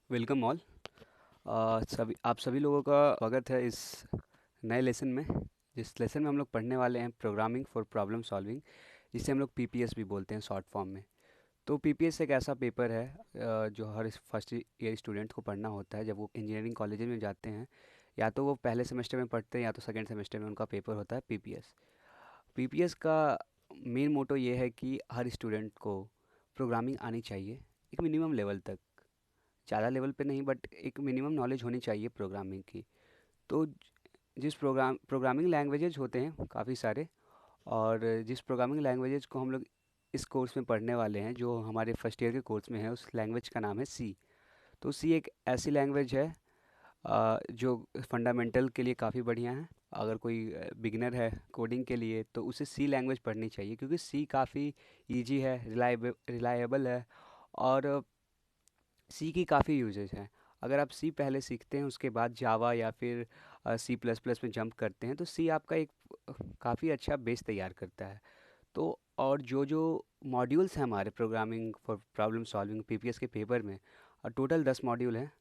Welcome all. सभी आप सभी लोगों का स्वागत है इस नए लेसन में। जिस लेसन में हम लोग पढ़ने वाले हैं प्रोग्रामिंग फॉर प्रॉब्लम सॉल्विंग, जिसे हम लोग पीपीएस भी बोलते हैं शॉर्ट फॉर्म में। तो पीपीएस एक ऐसा पेपर है जो हर फर्स्ट ईयर स्टूडेंट को पढ़ना होता है जब वो इंजीनियरिंग कॉलेज में जाते हैं। या तो वो पहले सेमेस्टर में पढ़ते हैं या तो सेकेंड सेमेस्टर में उनका पेपर होता है पीपीएस। पीपीएस का मेन मोटो ये है कि हर स्टूडेंट को प्रोग्रामिंग आनी चाहिए एक मिनिमम लेवल तक। ज़्यादा लेवल पे नहीं बट एक मिनिमम नॉलेज होनी चाहिए प्रोग्रामिंग की। तो जिस प्रोग्रामिंग लैंग्वेजेज होते हैं काफ़ी सारे, और जिस प्रोग्रामिंग लैंग्वेजेज को हम लोग इस कोर्स में पढ़ने वाले हैं जो हमारे फर्स्ट ईयर के कोर्स में है, उस लैंग्वेज का नाम है सी। तो सी एक ऐसी लैंग्वेज है जो फंडामेंटल के लिए काफ़ी बढ़िया है। अगर कोई बिगिनर है कोडिंग के लिए तो उसे सी लैंग्वेज पढ़नी चाहिए, क्योंकि सी काफ़ी इजी है, रिलायबल है। और सी की काफ़ी यूजेज हैं। अगर आप सी पहले सीखते हैं उसके बाद जावा या फिर सी प्लस प्लस में जंप करते हैं तो सी आपका एक काफ़ी अच्छा बेस तैयार करता है। तो और जो जो मॉड्यूल्स हैं हमारे programming for problem solving PPS के पेपर में, टोटल 10 मॉड्यूल हैं।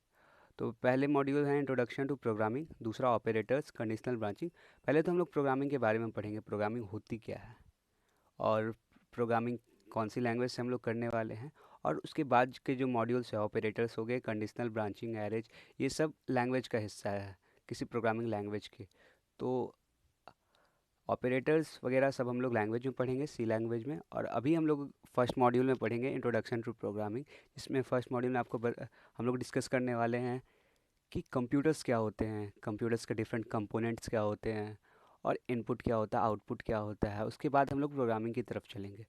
तो पहले मॉड्यूल है इंट्रोडक्शन टू प्रोग्रामिंग, दूसरा ऑपरेटर्स, कंडीशनल ब्रांचिंग। पहले तो हम लोग प्रोग्रामिंग के बारे में पढ़ेंगे, प्रोग्रामिंग होती क्या है और प्रोग्रामिंग कौन सी लैंग्वेज से हम लोग करने वाले हैं। और उसके बाद के जो मॉड्यूल्स है ऑपरेटर्स हो गए, कंडीशनल ब्रांचिंग, एरेज, ये सब लैंग्वेज का हिस्सा है किसी प्रोग्रामिंग लैंग्वेज के। तो ऑपरेटर्स वगैरह सब हम लोग लैंग्वेज में पढ़ेंगे, सी लैंग्वेज में। और अभी हम लोग फर्स्ट मॉड्यूल में पढ़ेंगे इंट्रोडक्शन टू प्रोग्रामिंग। इसमें फर्स्ट मॉड्यूल में हम लोग डिस्कस करने वाले हैं कि कंप्यूटर्स क्या होते हैं, कंप्यूटर्स के डिफरेंट कंपोनेंट्स क्या होते हैं, और इनपुट क्या होता है, आउटपुट क्या होता है। उसके बाद हम लोग प्रोग्रामिंग की तरफ चलेंगे।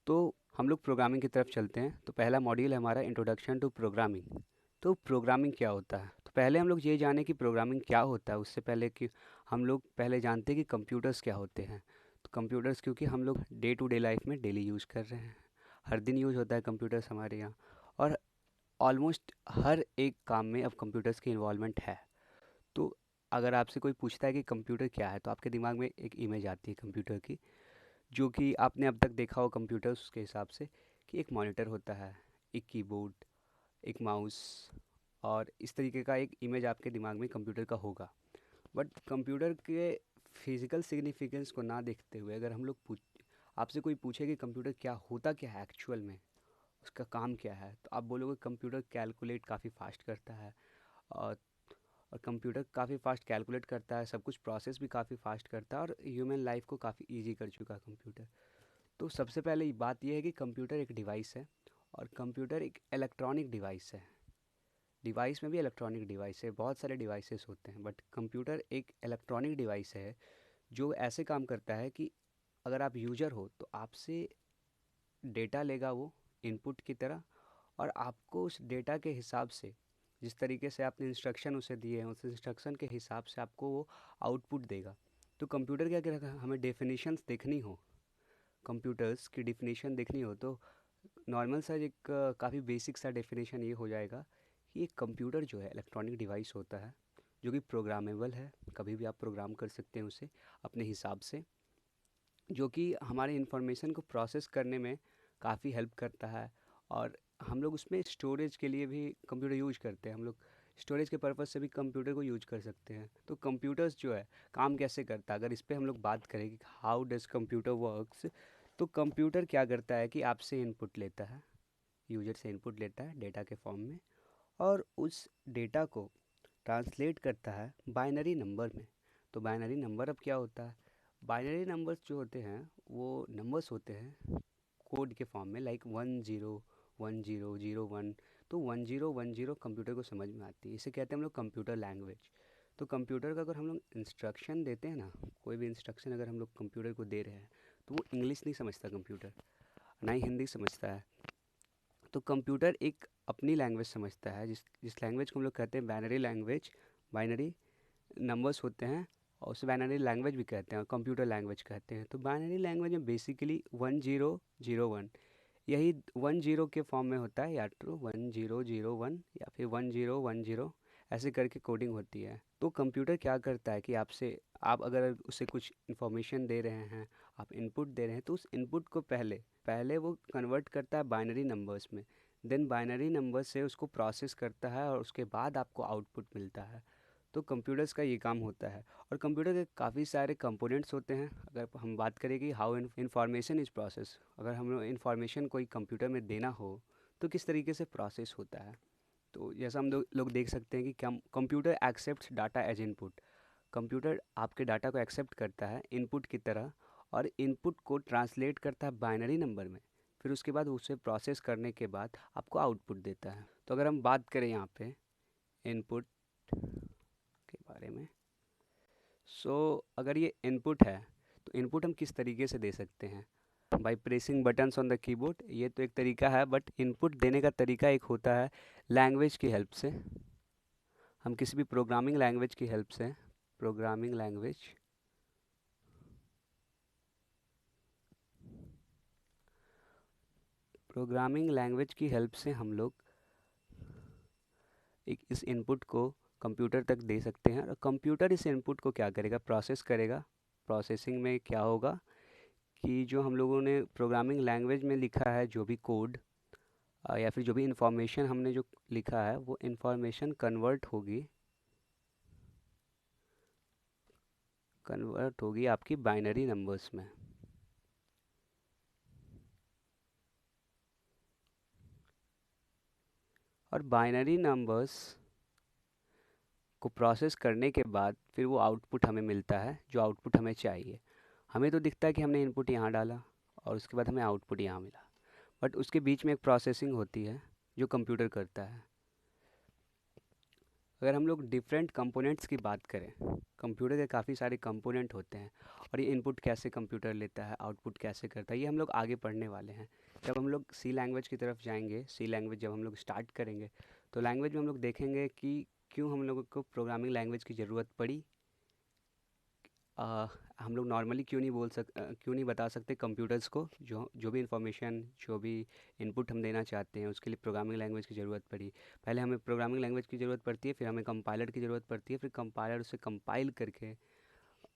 तो हम लोग प्रोग्रामिंग की तरफ चलते हैं। तो पहला मॉड्यूल है हमारा इंट्रोडक्शन टू प्रोग्रामिंग। तो प्रोग्रामिंग क्या होता है, तो पहले हम लोग ये जाने कि प्रोग्रामिंग क्या होता है। उससे पहले कि हम लोग पहले जानते हैं कि कंप्यूटर्स क्या होते हैं। तो कंप्यूटर्स क्योंकि हम लोग डे टू डे लाइफ में डेली यूज़ कर रहे हैं, हर दिन यूज़ होता है कंप्यूटर्स हमारे यहाँ। और ऑलमोस्ट हर एक काम में अब कंप्यूटर्स की इन्वॉल्वमेंट है। तो अगर आपसे कोई पूछता है कि कंप्यूटर क्या है तो आपके दिमाग में एक इमेज आती है कंप्यूटर की, जो कि आपने अब तक देखा हो कंप्यूटर्स के हिसाब से, कि एक मॉनिटर होता है, एक कीबोर्ड, एक माउस, और इस तरीके का एक इमेज आपके दिमाग में कंप्यूटर का होगा। बट कंप्यूटर के फिजिकल सिग्निफिकेंस को ना देखते हुए अगर हम लोग पूछ आपसे कोई पूछे कि कंप्यूटर क्या होता क्या है एक्चुअल में, उसका काम क्या है, तो आप बोलोगे कंप्यूटर कैलकुलेट काफ़ी फास्ट करता है। और और कंप्यूटर काफ़ी फास्ट कैलकुलेट करता है, सब कुछ प्रोसेस भी काफ़ी फास्ट करता है, और ह्यूमन लाइफ को काफ़ी इजी कर चुका है कंप्यूटर। तो सबसे पहले ये बात यह है कि कंप्यूटर एक डिवाइस है, और कंप्यूटर एक इलेक्ट्रॉनिक डिवाइस है। डिवाइस में भी इलेक्ट्रॉनिक डिवाइस है, बहुत सारे डिवाइसेस होते हैं, बट कंप्यूटर एक इलेक्ट्रॉनिक डिवाइस है जो ऐसे काम करता है कि अगर आप यूजर हो तो आपसे डेटा लेगा वो इनपुट की तरह, और आपको उस डेटा के हिसाब से, जिस तरीके से आपने इंस्ट्रक्शन उसे दिए हैं उस इंस्ट्रक्शन के हिसाब से आपको वो आउटपुट देगा। तो कंप्यूटर क्या करेगा, हमें डेफिनेशंस देखनी हो, कंप्यूटर्स की डेफिनेशन देखनी हो, तो नॉर्मल सा एक काफ़ी बेसिक सा डेफिनेशन ये हो जाएगा कि एक कंप्यूटर जो है इलेक्ट्रॉनिक डिवाइस होता है जो कि प्रोग्रामेबल है। कभी भी आप प्रोग्राम कर सकते हैं उसे अपने हिसाब से, जो कि हमारे इंफॉर्मेशन को प्रोसेस करने में काफ़ी हेल्प करता है। और हम लोग उसमें स्टोरेज के लिए भी कंप्यूटर यूज करते हैं, हम लोग स्टोरेज के पर्पज़ से भी कंप्यूटर को यूज कर सकते हैं। तो कंप्यूटर्स जो है काम कैसे करता है, अगर इस पे हम लोग बात करें कि हाउ डज कंप्यूटर वर्क्स, तो कंप्यूटर क्या करता है कि आपसे इनपुट लेता है, यूजर से इनपुट लेता है डेटा के फॉर्म में, और उस डेटा को ट्रांसलेट करता है बाइनरी नंबर में। तो बाइनरी नंबर अब क्या होता है, बाइनरी नंबर्स जो होते हैं वो नंबर्स होते हैं कोड के फॉर्म में, लाइक 10 10 0 1। तो 10 10 कंप्यूटर को समझ में आती है, इसे कहते हैं हम लोग कंप्यूटर लैंग्वेज। तो कंप्यूटर का अगर हम लोग इंस्ट्रक्शन देते हैं ना, कोई भी इंस्ट्रक्शन अगर हम लोग कंप्यूटर को दे रहे हैं, तो वो इंग्लिश नहीं समझता कंप्यूटर, ना ही हिंदी समझता है। तो कंप्यूटर एक अपनी लैंग्वेज समझता है, जिस जिस लैंग्वेज को हम लोग कहते हैं बाइनरी लैंग्वेज। बाइनरी नंबर्स होते हैं और उसे बाइनरी लैंग्वेज भी कहते हैं और कंप्यूटर लैंग्वेज कहते हैं। तो बाइनरी लैंग्वेज में बेसिकली 10 0 1, यही 10 के फॉर्म में होता है, या तो 10 0 1 या फिर 10 1 0, ऐसे करके कोडिंग होती है। तो कंप्यूटर क्या करता है कि आप अगर उसे कुछ इन्फॉर्मेशन दे रहे हैं, आप इनपुट दे रहे हैं, तो उस इनपुट को पहले पहले वो कन्वर्ट करता है बाइनरी नंबर्स में। देन बाइनरी नंबर से उसको प्रोसेस करता है और उसके बाद आपको आउटपुट मिलता है। तो कंप्यूटर्स का ये काम होता है। और कंप्यूटर के काफ़ी सारे कंपोनेंट्स होते हैं। अगर हम बात करें कि हाउ इंफॉर्मेशन इज़ प्रोसेस, अगर हम लोग इंफॉर्मेशन कोई कंप्यूटर में देना हो तो किस तरीके से प्रोसेस होता है। तो जैसा हम लोग देख सकते हैं कि computer accept data as input. Computer आपके डाटा को एक्सेप्ट करता है इनपुट की तरह, और इनपुट को ट्रांसलेट करता है बाइनरी नंबर में। फिर उसके बाद उसे प्रोसेस करने के बाद आपको आउटपुट देता है। तो अगर हम बात करें यहाँ पे इनपुट के बारे में, सो अगर ये इनपुट है तो इनपुट हम किस तरीके से दे सकते हैं? By pressing buttons on the keyboard, ये तो एक तरीका है, बट इनपुट देने का तरीका एक होता है लैंग्वेज की हेल्प से। हम किसी भी प्रोग्रामिंग लैंग्वेज की हेल्प से, प्रोग्रामिंग लैंग्वेज प्रोग्रामिंग लैंग्वेज की हेल्प से हम लोग इस इनपुट को कंप्यूटर तक दे सकते हैं, और कंप्यूटर इस इनपुट को क्या करेगा? प्रोसेस करेगा। प्रोसेसिंग में क्या होगा कि जो हम लोगों ने प्रोग्रामिंग लैंग्वेज में लिखा है, जो भी कोड या फिर जो भी इंफॉर्मेशन हमने जो लिखा है, वो इंफॉर्मेशन कन्वर्ट होगी आपकी बाइनरी नंबर्स में। और बाइनरी नंबर्स को प्रोसेस करने के बाद फिर वो आउटपुट हमें मिलता है, जो आउटपुट हमें चाहिए। हमें तो दिखता है कि हमने इनपुट यहाँ डाला और उसके बाद हमें आउटपुट यहाँ मिला, बट उसके बीच में एक प्रोसेसिंग होती है जो कंप्यूटर करता है। अगर हम लोग डिफरेंट कंपोनेंट्स की बात करें, कंप्यूटर के काफ़ी सारे कंपोनेंट होते हैं, और ये इनपुट कैसे कंप्यूटर लेता है, आउटपुट कैसे करता है, ये हम लोग आगे पढ़ने वाले हैं। जब हम लोग सी लैंग्वेज की तरफ जाएंगे, सी लैंग्वेज जब हम लोग स्टार्ट करेंगे, तो लैंग्वेज में हम लोग देखेंगे कि क्यों हम लोगों को प्रोग्रामिंग लैंग्वेज की ज़रूरत पड़ी। हम लोग नॉर्मली क्यों नहीं बता सकते कंप्यूटर्स को जो जो भी इंफॉर्मेशन, जो भी इनपुट हम देना चाहते हैं, उसके लिए प्रोग्रामिंग लैंग्वेज की ज़रूरत पड़ी। पहले हमें प्रोग्रामिंग लैंग्वेज की ज़रूरत पड़ती है, फिर हमें कंपाइलर की ज़रूरत पड़ती है, फिर कंपाइलर उसे कंपाइल करके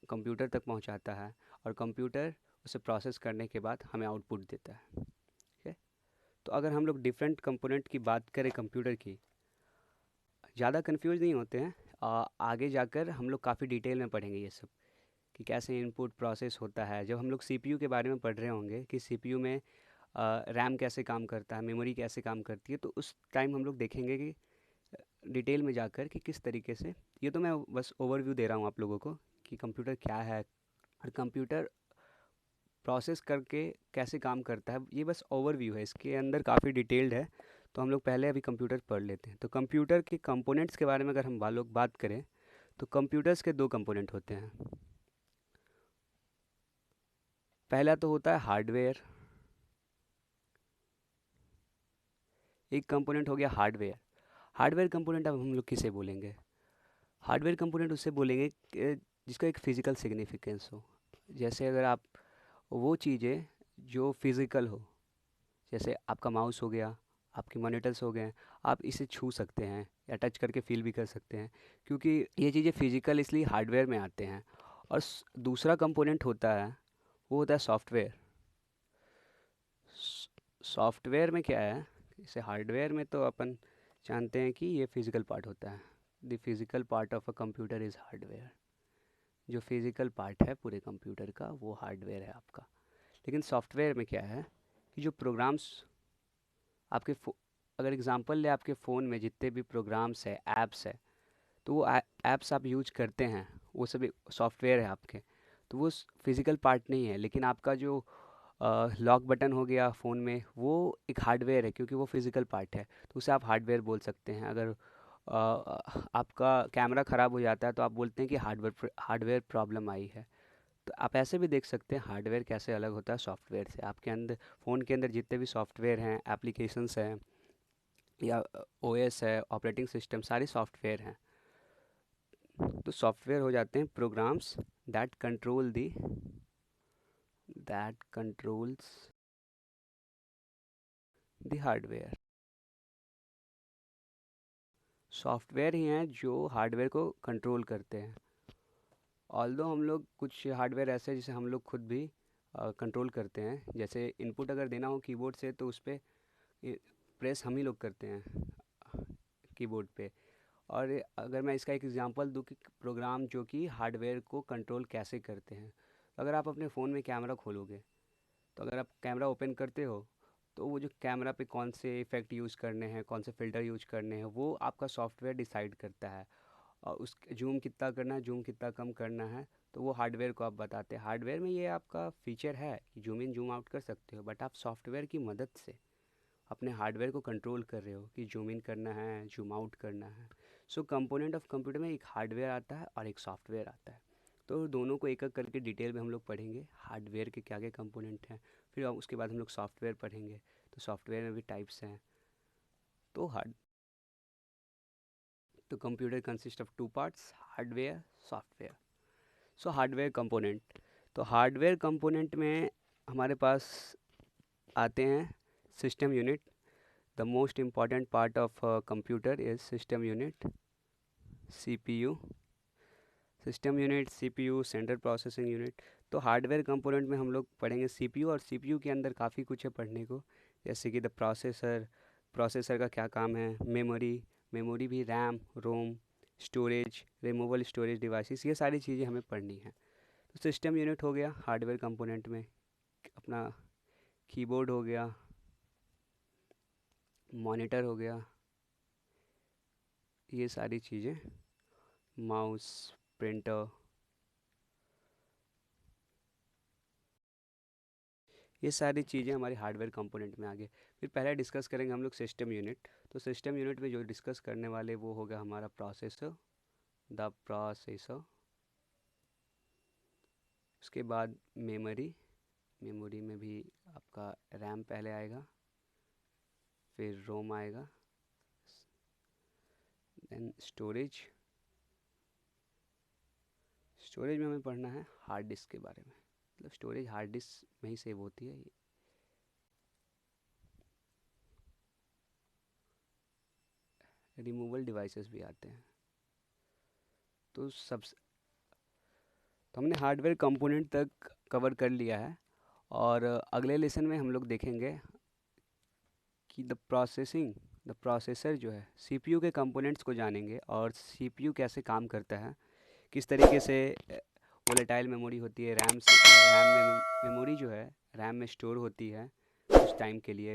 कंप्यूटर तक पहुंचाता है, और कंप्यूटर उसे प्रोसेस करने के बाद हमें आउटपुट देता है। ठीक है। तो अगर हम लोग डिफरेंट कंपोनेंट की बात करें कंप्यूटर की, ज़्यादा कंफ्यूज नहीं होते हैं। आगे जाकर हम लोग काफ़ी डिटेल में पढ़ेंगे ये सब, कि कैसे इनपुट प्रोसेस होता है। जब हम लोग सीपीयू के बारे में पढ़ रहे होंगे कि सीपीयू में रैम कैसे काम करता है, मेमोरी कैसे काम करती है, तो उस टाइम हम लोग देखेंगे कि डिटेल में जाकर कि किस तरीके से। ये तो मैं बस ओवरव्यू दे रहा हूँ आप लोगों को कि कंप्यूटर क्या है और कंप्यूटर प्रोसेस करके कैसे काम करता है। ये बस ओवरव्यू है, इसके अंदर काफ़ी डिटेल्ड है। तो हम लोग पहले अभी कंप्यूटर पढ़ लेते हैं। तो कंप्यूटर के कंपोनेंट्स के बारे में अगर हम लोग बात करें, तो कंप्यूटर्स के दो कंपोनेंट होते हैं। पहला तो होता है हार्डवेयर, एक कंपोनेंट हो गया हार्डवेयर। हार्डवेयर कंपोनेंट अब हम लोग किसे बोलेंगे? हार्डवेयर कंपोनेंट उससे बोलेंगे जिसका एक फ़िज़िकल सिग्निफिकेंस हो। जैसे अगर आप वो चीज़ें जो फिज़िकल हो, जैसे आपका माउस हो गया, आपके मॉनिटर्स हो गए, आप इसे छू सकते हैं या टच करके फील भी कर सकते हैं, क्योंकि ये चीज़ें फिज़िकल इसलिए हार्डवेयर में आते हैं। और दूसरा कंपोनेंट होता है, वो होता है सॉफ्टवेयर। सॉफ्टवेयर में क्या है? जैसे हार्डवेयर में तो अपन जानते हैं कि ये फिज़िकल पार्ट होता है। The physical part of a computer is hardware. जो फिज़िकल पार्ट है पूरे कंप्यूटर का, वो हार्डवेयर है आपका। लेकिन सॉफ्टवेयर में क्या है कि जो प्रोग्राम्स आपके अगर एग्जांपल ले, आपके फ़ोन में जितने भी प्रोग्राम्स है, ऐप्स है, तो वो ऐप्स आप यूज करते हैं, वो सभी सॉफ्टवेयर है आपके। तो वो फिज़िकल पार्ट नहीं है, लेकिन आपका जो लॉक बटन हो गया फ़ोन में, वो एक हार्डवेयर है, क्योंकि वो फिज़िकल पार्ट है, तो उसे आप हार्डवेयर बोल सकते हैं। अगर आपका कैमरा ख़राब हो जाता है तो आप बोलते हैं कि हार्डवेयर प्रॉब्लम आई है। तो आप ऐसे भी देख सकते हैं हार्डवेयर कैसे अलग होता है सॉफ्टवेयर से। आपके अंदर, फ़ोन के अंदर जितने भी सॉफ्टवेयर हैं, एप्लीकेशंस हैं, या ओएस है, ऑपरेटिंग सिस्टम, सारे सॉफ्टवेयर हैं। तो सॉफ्टवेयर हो जाते हैं programs that controls the hardware. Software ही हैं जो हार्डवेयर को कंट्रोल करते हैं। ऑल्दो हम लोग कुछ हार्डवेयर ऐसे हैं जिसे हम लोग खुद भी कंट्रोल करते हैं। जैसे इनपुट अगर देना हो कीबोर्ड से, तो उस पर प्रेस हम ही लोग करते हैं कीबोर्ड पे। और अगर मैं इसका एक एग्जांपल दूं कि प्रोग्राम जो कि हार्डवेयर को कंट्रोल कैसे करते हैं, तो अगर आप अपने फ़ोन में कैमरा खोलोगे, तो अगर आप कैमरा ओपन करते हो, तो वो जो कैमरा पे कौन से इफ़ेक्ट यूज़ करने हैं, कौन से फ़िल्टर यूज़ करने हैं, वो आपका सॉफ्टवेयर डिसाइड करता है। और उस जूम कितना करना है, जूम कितना कम करना है, तो वो हार्डवेयर को आप बताते हैं। हार्डवेयर में ये आपका फीचर है कि जूम इन जूम आउट कर सकते हो, बट आप सॉफ्टवेयर की मदद से अपने हार्डवेयर को कंट्रोल कर रहे हो कि जूम इन करना है, जूम आउट करना है। सो कंपोनेंट ऑफ कंप्यूटर में एक हार्डवेयर आता है और एक सॉफ्टवेयर आता है। तो दोनों को एक एक करके डिटेल में हम लोग पढ़ेंगे, हार्डवेयर के क्या क्या कंपोनेंट हैं। फिर उसके बाद हम लोग सॉफ्टवेयर पढ़ेंगे, तो सॉफ्टवेयर में भी टाइप्स हैं। तो computer consist of two parts, hardware, software. So hardware component, तो हार्डवेयर कंपोनेंट में हमारे पास आते हैं system unit. The most important part of computer is system unit, CPU. System unit, CPU, central processing unit. तो hardware component में हम लोग पढ़ेंगे सीपीयू, और सीपीयू के अंदर काफ़ी कुछ है पढ़ने को, जैसे कि द प्रोसेसर, प्रोसेसर का क्या काम है, मेमोरी, मेमोरी भी रैम, रोम, स्टोरेज, रिमूवल स्टोरेज डिवाइसेस, ये सारी चीज़ें हमें पढ़नी है। तो सिस्टम यूनिट हो गया हार्डवेयर कंपोनेंट में, अपना कीबोर्ड हो गया, मॉनिटर हो गया, ये सारी चीज़ें, माउस, प्रिंटर, ये सारी चीज़ें हमारी हार्डवेयर कंपोनेंट में आ गए। फिर पहले डिस्कस करेंगे हम लोग सिस्टम यूनिट। तो सिस्टम यूनिट में जो डिस्कस करने वाले वो होगा हमारा प्रोसेसर, द प्रोसेसर। उसके बाद मेमोरी, मेमोरी में भी आपका रैम पहले आएगा, फिर रोम आएगा, देन स्टोरेज। स्टोरेज में हमें पढ़ना है हार्ड डिस्क के बारे में, मतलब स्टोरेज हार्ड डिस्क में ही सेव होती है। रिमूवल डिवाइसेस भी आते हैं। तो सब, तो हमने हार्डवेयर कंपोनेंट तक कवर कर लिया है, और अगले लेसन में हम लोग देखेंगे कि द प्रोसेसर जो है, सीपीयू के कंपोनेंट्स को जानेंगे, और सीपीयू कैसे काम करता है, किस तरीके से वोलेटाइल मेमोरी होती है, रैम में मेमोरी जो है रैम में स्टोर होती है कुछ टाइम के लिए,